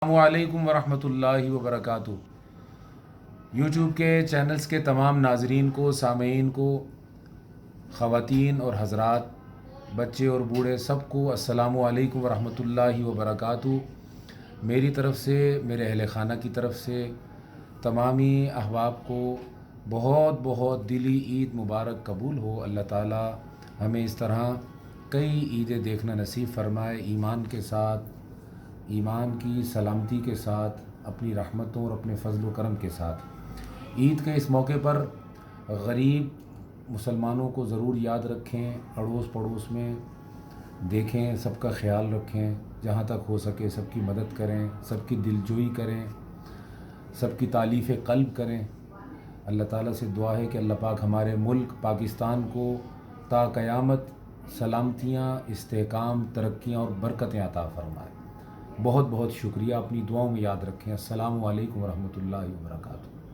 السلام ورحمۃ اللہ وبرکاتہ۔ یوٹیوب کے چینلز کے تمام ناظرین کو، سامعین کو، خواتین اور حضرات، بچے اور بوڑھے سب کو السلام علیکم ورحمۃ اللہ وبرکاتہ۔ میری طرف سے، میرے اہل خانہ کی طرف سے تمامی احباب کو بہت بہت دلی عید مبارک قبول ہو۔ اللہ تعالی ہمیں اس طرح کئی عیدیں دیکھنا نصیب فرمائے، ایمان کے ساتھ، ایمان کی سلامتی کے ساتھ، اپنی رحمتوں اور اپنے فضل و کرم کے ساتھ۔ عید کے اس موقع پر غریب مسلمانوں کو ضرور یاد رکھیں، اڑوس پڑوس میں دیکھیں، سب کا خیال رکھیں، جہاں تک ہو سکے سب کی مدد کریں، سب کی دلجوئی کریں، سب کی تالیف قلب کریں۔ اللہ تعالیٰ سے دعا ہے کہ اللہ پاک ہمارے ملک پاکستان کو تا قیامت سلامتیاں، استحکام، ترقیاں اور برکتیں عطا فرمائے۔ بہت بہت شکریہ، اپنی دعاؤں میں یاد رکھیں۔ السلام علیکم ورحمۃ اللہ وبرکاتہ۔